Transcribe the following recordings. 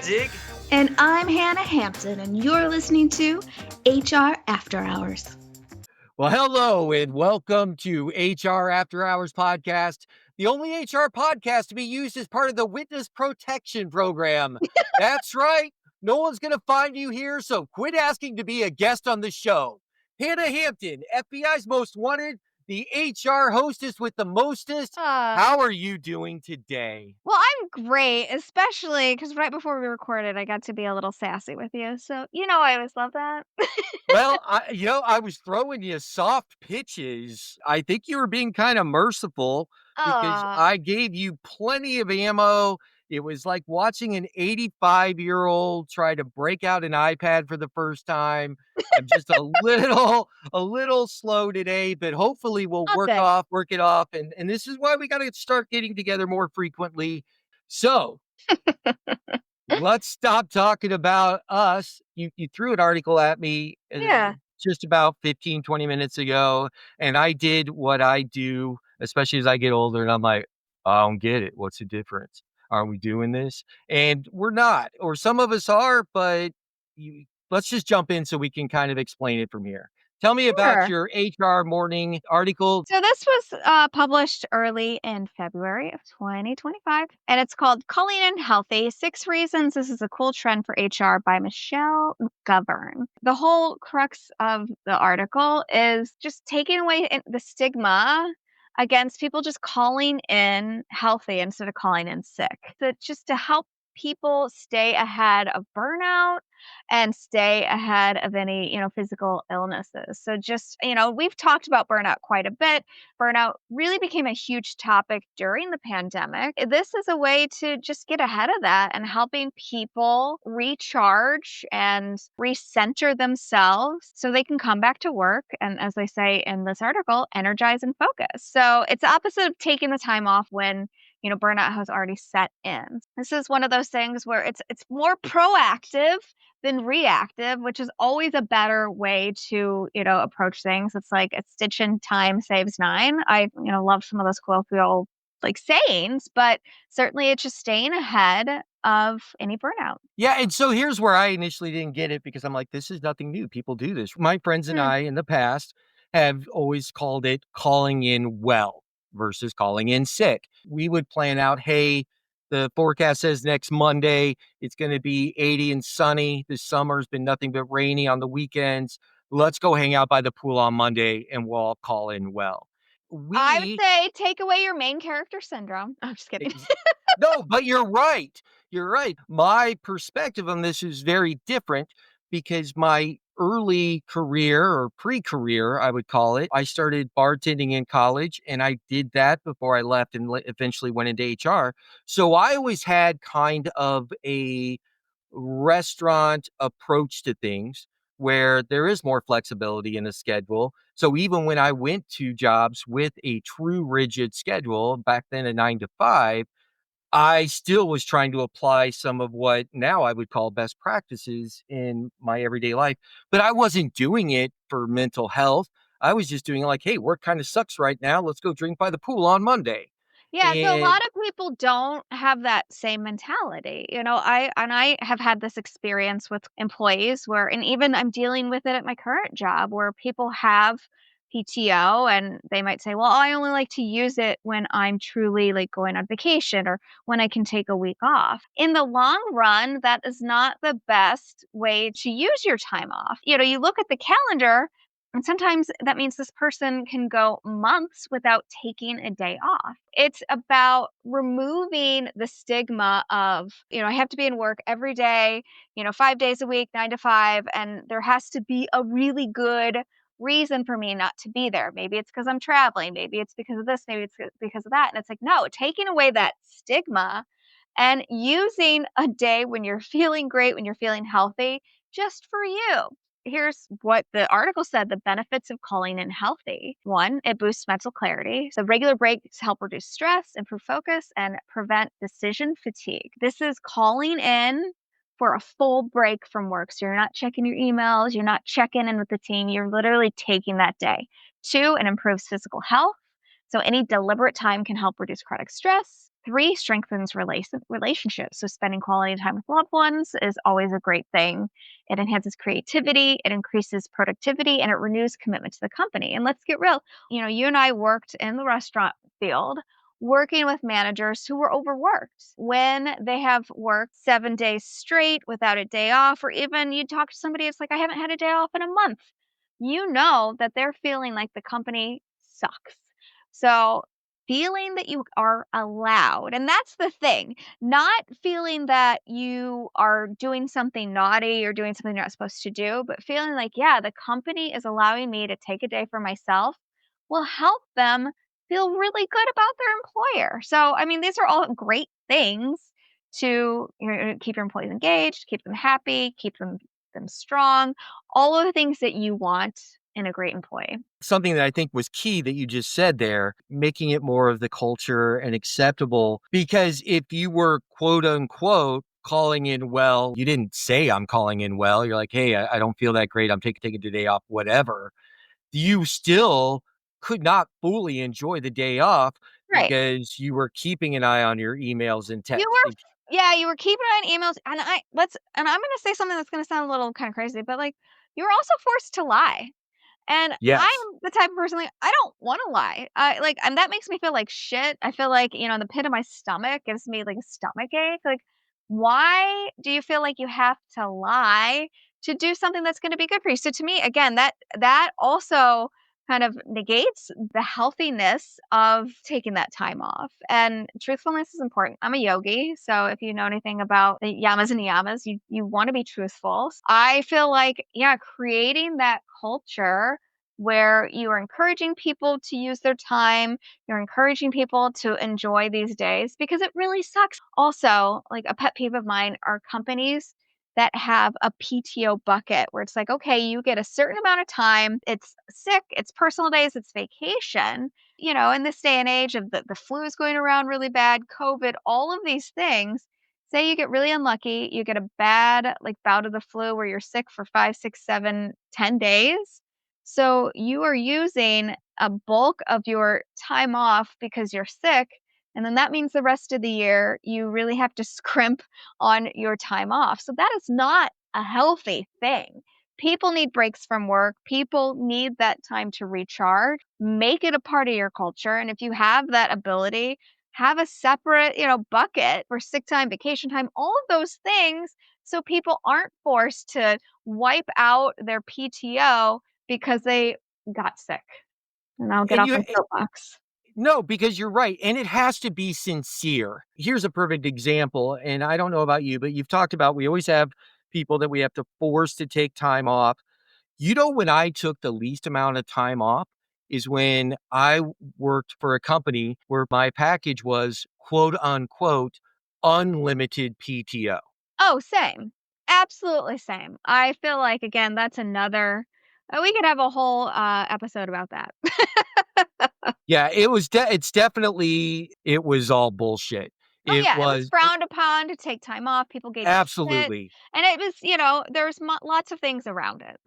Dig. And I'm Hannah Hampton, and you're listening to HR After Hours. Well, hello and welcome to HR After Hours podcast, the only HR podcast to be used as part of the Witness Protection Program. That's right. No one's going to find you here, so quit asking to be a guest on the show. Hannah Hampton, FBI's most wanted, the HR hostess with the mostest. How are you doing today? Well, I'm great, especially because right before we recorded, I got to be a little sassy with you. So, I always love that. Well, I was throwing you soft pitches. I think you were being kind of merciful because Aw. I gave you plenty of ammo. It was like watching an 85-year-old try to break out an iPad for the first time. I'm just a little slow today, but hopefully we'll work Okay. it off. And this is why we got to start getting together more frequently. So let's stop talking about us. You threw an article at me Yeah. just about 15, 20 minutes ago, and I did what I do, especially as I get older, and I'm like, I don't get it. What's the difference? Are we doing this? And we're not, or some of us are, but let's just jump in so we can kind of explain it from here. Tell me about Sure. your HR morning article. So this was published early in February of 2025, and it's called Calling In Healthy, 6 Reasons This is a Cool Trend for HR by Michelle McGovern. The whole crux of the article is just taking away the stigma against people just calling in healthy instead of calling in sick. So just to help people stay ahead of burnout and stay ahead of any, physical illnesses. So just, we've talked about burnout quite a bit. Burnout really became a huge topic during the pandemic. This is a way to just get ahead of that and helping people recharge and recenter themselves so they can come back to work. And as I say in this article, energize and focus. So it's the opposite of taking the time off when burnout has already set in. This is one of those things where it's more proactive than reactive, which is always a better way to, approach things. It's like a stitch in time saves 9. I, love some of those colloquial sayings, but certainly it's just staying ahead of any burnout. Yeah, and so here's where I initially didn't get it because I'm like, this is nothing new. People do this. My friends and I in the past have always called it calling in well versus calling in sick. We would plan out, hey, the forecast says next Monday it's going to be 80 and sunny. This summer's been nothing but rainy on the weekends. Let's go hang out by the pool on Monday and we'll all call in well. I would say take away your main character syndrome. I'm just kidding. No, but you're right. You're right. My perspective on this is very different because my early career or pre-career, I would call it, I started bartending in college and I did that before I left and eventually went into HR. So I always had kind of a restaurant approach to things where there is more flexibility in the schedule. So even when I went to jobs with a true rigid schedule, back then a 9 to 5, I still was trying to apply some of what now I would call best practices in my everyday life, but I wasn't doing it for mental health. I was just doing like, hey, work kind of sucks right now. Let's go drink by the pool on Monday. Yeah, so a And lot of people don't have that same mentality. I have had this experience with employees where, and even I'm dealing with it at my current job, where people have PTO and they might say, well, I only like to use it when I'm truly like going on vacation or when I can take a week off. In the long run, that is not the best way to use your time off. You look at the calendar, and sometimes that means this person can go months without taking a day off. It's about removing the stigma of, I have to be in work every day, 5 days a week, 9 to 5, and there has to be a really good reason for me not to be there. Maybe it's because I'm traveling. Maybe it's because of this. Maybe it's because of that. And it's like, no, taking away that stigma and using a day when you're feeling great, when you're feeling healthy, just for you. Here's what the article said, the benefits of calling in healthy. 1, it boosts mental clarity. So regular breaks help reduce stress, improve focus, and prevent decision fatigue. This is calling in for a full break from work. So you're not checking your emails, you're not checking in with the team, you're literally taking that day. 2, it improves physical health. So any deliberate time can help reduce chronic stress. 3 strengthens relationships. So spending quality time with loved ones is always a great thing. It enhances creativity, it increases productivity, and it renews commitment to the company. And let's get real. You and I worked in the restaurant field working with managers who were overworked. When they have worked 7 days straight without a day off, or even you talk to somebody, it's like, I haven't had a day off in a month. You know that they're feeling like the company sucks. So, feeling that you are allowed, and that's the thing, not feeling that you are doing something naughty or doing something you're not supposed to do, but feeling like, yeah, the company is allowing me to take a day for myself will help them feel really good about their employer. So, I mean, these are all great things to keep your employees engaged, keep them happy, keep them strong, all of the things that you want in a great employee. Something that I think was key that you just said there, making it more of the culture and acceptable. Because if you were quote unquote calling in well, you didn't say I'm calling in well. You're like, hey, I don't feel that great. I'm taking today off, whatever. You still could not fully enjoy the day off Right. because you were keeping an eye on your emails and You texts. were Yeah, you were keeping an eye on emails, and I'm gonna say something that's gonna sound a little kind of crazy, but, like, you were also forced to lie. And Yes. I'm the type of person, like, I don't wanna lie. And that makes me feel like shit. I feel like, the pit of my stomach gives me, like, a stomach ache. Like, why do you feel like you have to lie to do something that's gonna be good for you? So to me, again, that also kind of negates the healthiness of taking that time off. And truthfulness is important. I'm a yogi, so if you know anything about the yamas and niyamas, you wanna be truthful. I feel like, yeah, creating that culture where you are encouraging people to use their time, you're encouraging people to enjoy these days because it really sucks. Also, like a pet peeve of mine are companies that have a PTO bucket where it's like, okay, you get a certain amount of time. It's sick, it's personal days, it's vacation. In this day and age of the flu is going around really bad, COVID, all of these things. Say you get really unlucky, you get a bad like bout of the flu where you're sick for 5, 6, 7, 10 days. So you are using a bulk of your time off because you're sick. And then that means the rest of the year you really have to scrimp on your time off. So that is not a healthy thing. People need breaks from work. People need that time to recharge. Make it a part of your culture. And if you have that ability, have a separate, bucket for sick time, vacation time, all of those things so people aren't forced to wipe out their PTO because they got sick. And I'll get And off you my soapbox. No, because you're right, and it has to be sincere. Here's a perfect example, and I don't know about you, but you've talked about we always have people that we have to force to take time off. When I took the least amount of time off is when I worked for a company where my package was quote unquote unlimited PTO. Oh, same. Absolutely same. I feel like, again, that's another we could have a whole, episode about that. Yeah, it's definitely it was all bullshit. Oh, It yeah, it was was frowned upon to take time off, people gave you shit, absolutely. and it was there's lots of things around it.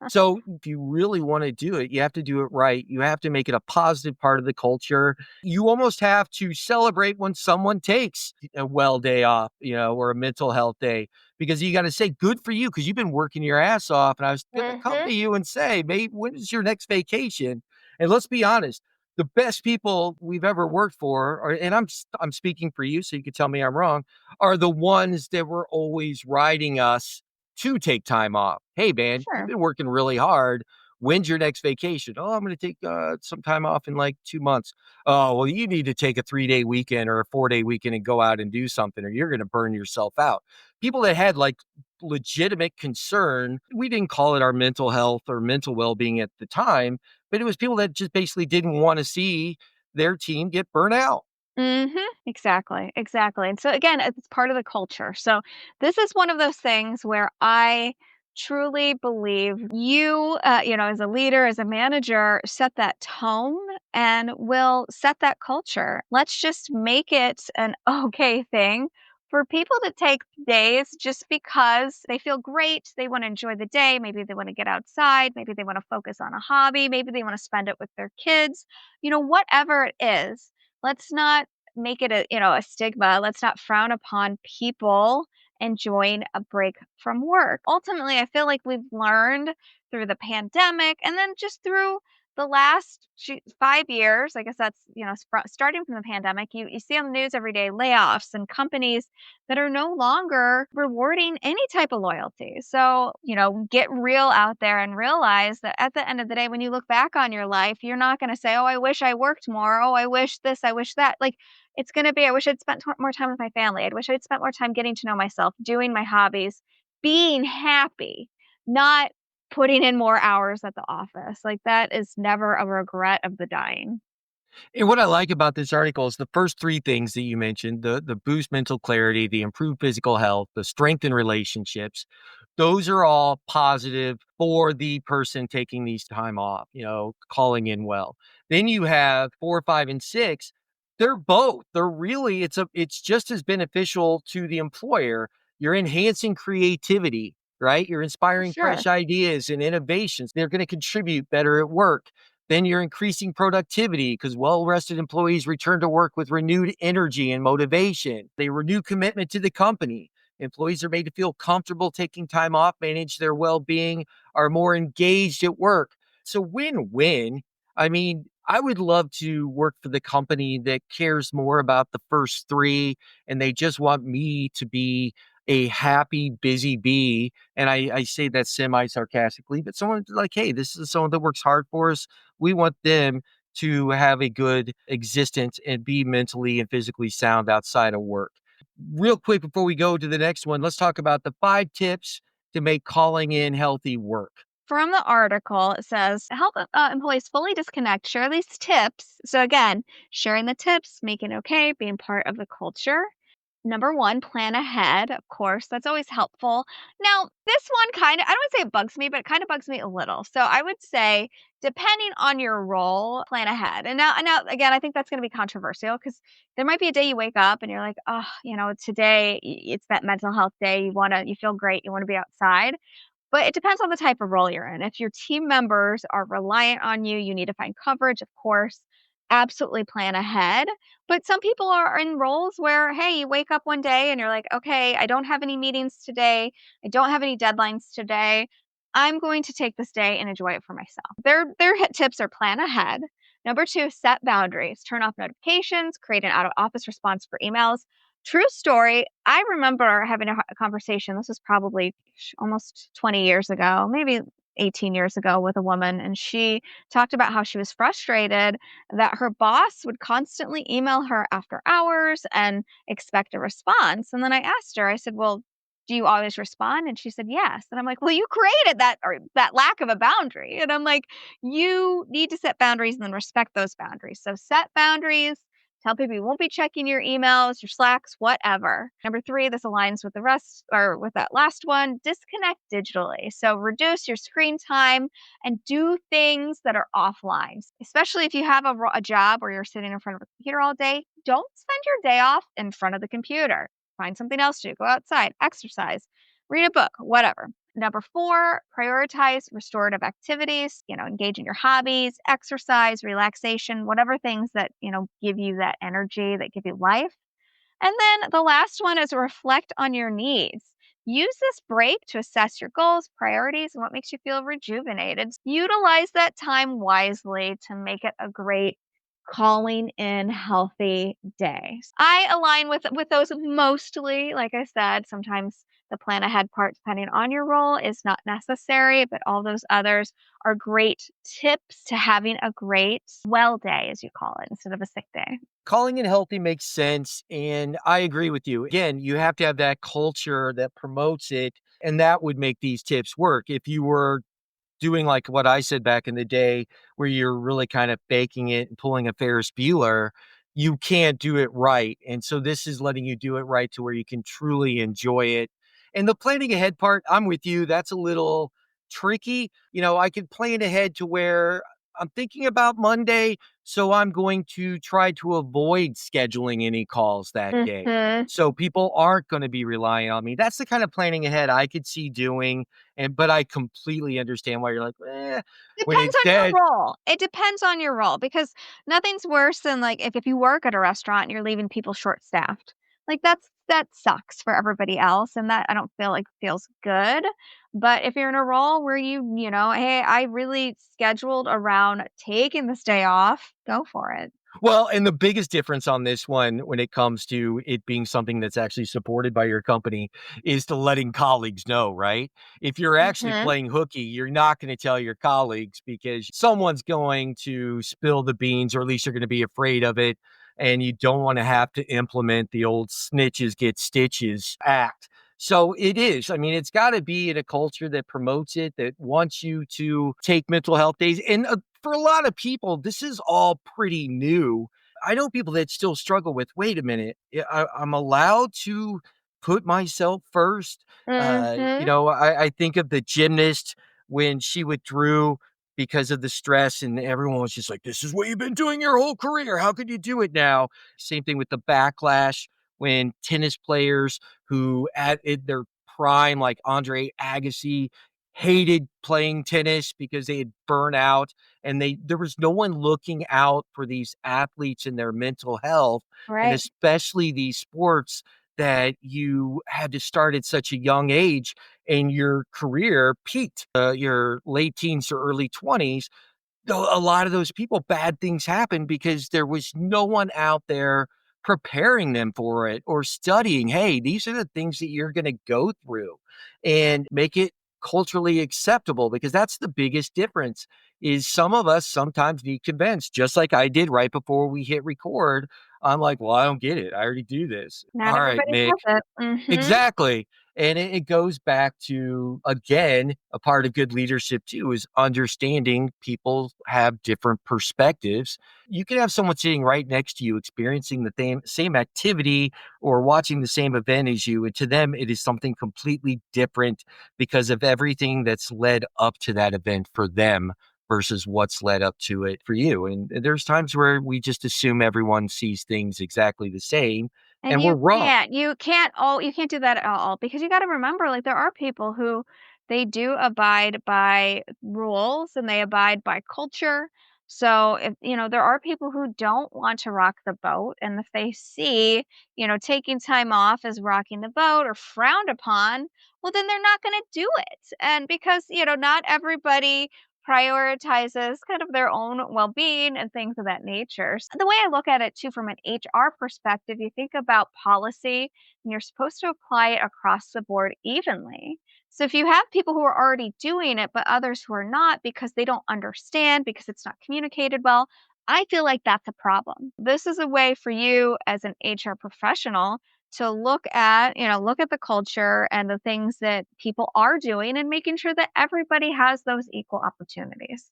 So if you really want to do it, you have to do it right. You have to make it a positive part of the culture. You almost have to celebrate when someone takes a well day off, or a mental health day, because you got to say good for you because you've been working your ass off. And I was going to come Mhm. to you and say, maybe when is your next vacation? And let's be honest, the best people we've ever worked for, and I'm speaking for you, so you can tell me I'm wrong, are the ones that were always riding us to take time off. Hey, man, you've Sure. been working really hard. When's your next vacation? Oh, I'm going to take some time off in like 2 months. Oh, well, you need to take a 3-day weekend or a 4-day weekend and go out and do something, or you're going to burn yourself out. People that had like legitimate concern, we didn't call it our mental health or mental well being at the time, but it was people that just basically didn't want to see their team get burnt out. Mhm. Exactly, exactly, and so, again, it's part of the culture. So, this is one of those things where I truly believe you, as a leader, as a manager, set that tone and will set that culture. Let's just make it an okay thing for people to take days just because they feel great, they wanna enjoy the day, maybe they wanna get outside, maybe they wanna focus on a hobby, maybe they wanna spend it with their kids, whatever it is. Let's not make it a stigma. Let's not frown upon people enjoying a break from work. Ultimately, I feel like we've learned through the pandemic and then just through the last 5 years. I guess that's, starting from the pandemic, you see on the news every day layoffs and companies that are no longer rewarding any type of loyalty. So, get real out there and realize that at the end of the day, when you look back on your life, you're not going to say, oh, I wish I worked more. Oh, I wish this, I wish that. Like, it's going to be, I wish I'd spent more time with my family. I wish I'd spent more time getting to know myself, doing my hobbies, being happy, not putting in more hours at the office. Like, that is never a regret of the dying. And what I like about this article is the first three things that you mentioned, the boost mental clarity, the improved physical health, the strengthen relationships. Those are all positive for the person taking these time off, calling in well. Then you have 4, 5, and 6. They're both. They're really, it's just as beneficial to the employer. You're enhancing creativity, right? You're For inspiring sure. fresh ideas and innovations. They're going to contribute better at work. Then you're increasing productivity because well-rested employees return to work with renewed energy and motivation. They renew commitment to the company. Employees are made to feel comfortable taking time off, manage their well-being, are more engaged at work. So win-win. I mean, I would love to work for the company that cares more about the first three and they just want me to be a happy, busy bee. And I say that semi-sarcastically, but someone like, hey, this is someone that works hard for us. We want them to have a good existence and be mentally and physically sound outside of work. Real quick before we go to the next one, let's talk about the 5 tips to make calling in healthy work. From the article, it says help employees fully disconnect, share these tips. So, again, sharing the tips, making it okay, being part of the culture. Number one, plan ahead. Of course, that's always helpful. Now, this one I don't want to say it bugs me, but it kind of bugs me a little. So I would say, depending on your role, plan ahead. And now again, I think that's going to be controversial because there might be a day you wake up and you're like, oh, today it's that mental health day. You feel great. You want to be outside. But it depends on the type of role you're in. If your team members are reliant on you, you need to find coverage, of course. Absolutely plan ahead. But some people are in roles where, hey, you wake up one day and you're like, okay, I don't have any meetings today. I don't have any deadlines today. I'm going to take this day and enjoy it for myself. Their hit tips are plan ahead. Number 2, set boundaries. Turn off notifications, create an out of office response for emails. True story. I remember having a conversation. This was probably almost 20 years ago, maybe 18 years ago, with a woman. And she talked about how she was frustrated that her boss would constantly email her after hours and expect a response. And then I asked her, I said, well, do you always respond? And she said, yes. And I'm like, well, you created that lack of a boundary. And I'm like, you need to set boundaries and then respect those boundaries. So set boundaries. Tell people you won't be checking your emails, your Slacks, whatever. Number 3, this aligns with the rest or with that last one, disconnect digitally. So reduce your screen time and do things that are offline. Especially if you have a job where you're sitting in front of a computer all day, don't spend your day off in front of the computer. Find something else to do. Go outside, exercise, read a book, whatever. Number 4, prioritize restorative activities, engage in your hobbies, exercise, relaxation, whatever things that, give you that energy, that give you life. And then the last one is reflect on your needs. Use this break to assess your goals, priorities, and what makes you feel rejuvenated. Utilize that time wisely to make it a great calling in healthy day. I align with those mostly. Like I said, sometimes the plan ahead part, depending on your role, is not necessary, but all those others are great tips to having a great well day, as you call it, instead of a sick day. Calling it healthy makes sense. And I agree with you. Again, you have to have that culture that promotes it. And that would make these tips work. If you were doing like what I said back in the day, where you're really kind of faking it and pulling a Ferris Bueller, you can't do it right. And so this is letting you do it right to where you can truly enjoy it. And the planning ahead part, I'm with you. That's a little tricky. I could plan ahead to where I'm thinking about Monday, so I'm going to try to avoid scheduling any calls that day. Mhm. So people aren't going to be relying on me. That's the kind of planning ahead I could see doing. But I completely understand why you're like, when Depends on your instead, role. It depends on your role because nothing's worse than, like, if you work at a restaurant and you're leaving people short-staffed. Like, that sucks for everybody else, and that I don't feel like feels good. But if you're in a role where "Hey, I really scheduled around taking this day off," go for it. well, and the biggest difference on this one when it comes to it being something that's actually supported by your company is to letting colleagues know, right? If you're actually Mhm. playing hooky, you're not going to tell your colleagues because someone's going to spill the beans, or at least you're going to be afraid of it. And you don't want to have to implement the old snitches get stitches act. So it is. I mean, it's got to be in a culture that promotes it, that wants you to take mental health days. And for a lot of people, this is all pretty new. I know people that still struggle with, wait a minute, I'm allowed to put myself first. Mhm. I think of the gymnast when she withdrew because of the stress, and everyone was just like, this is what you've been doing your whole career. How could you do it now? Same thing with the backlash when tennis players who in their prime, like Andre Agassi, hated playing tennis because they had burnt out, and there was no one looking out for these athletes and their mental health, and Right. especially these sports that you had to start at such a young age, and your career peaked your late teens to early 20s. A lot of those people, bad things happen because there was no one out there preparing them for it or studying, hey, these are the things that you're going to go through, and make it culturally acceptable, because that's the biggest difference. Is some of us sometimes need convinced, just like I did right before we hit record. I'm like, well, I don't get it, I already do this. Not All right, everybody Mick. has it. Mhm. Exactly. And it goes back to, again, a part of good leadership too is understanding people have different perspectives. You can have someone sitting right next to you experiencing the same activity or watching the same event as you. And to them, it is something completely different because of everything that's led up to that event for them versus what's led up to it for you. And there's times where we just assume everyone sees things exactly the same, And and we're wrong. you can't do that at all because you gotta remember, like, there are people who they do abide by rules and they abide by culture. So if there are people who don't want to rock the boat, and if they see taking time off as rocking the boat or frowned upon, well, then they're not gonna do it. And because not everybody prioritizes kind of their own well-being and things of that nature. The way I look at it too from an HR perspective, you think about policy and you're supposed to apply it across the board evenly. So if you have people who are already doing it, but others who are not because they don't understand, because it's not communicated well, I feel like that's a problem. This is a way for you as an HR professional to look at the culture and the things that people are doing and making sure that everybody has those equal opportunities.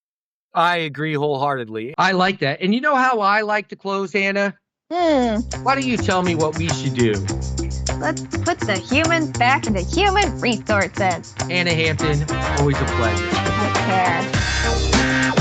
I agree wholeheartedly. I like that. And you know how I like to close, Anna? Hmm. Why don't you tell me what we should do? Let's put the humans back into human resources. Anna Hampton, always a pleasure. Take care.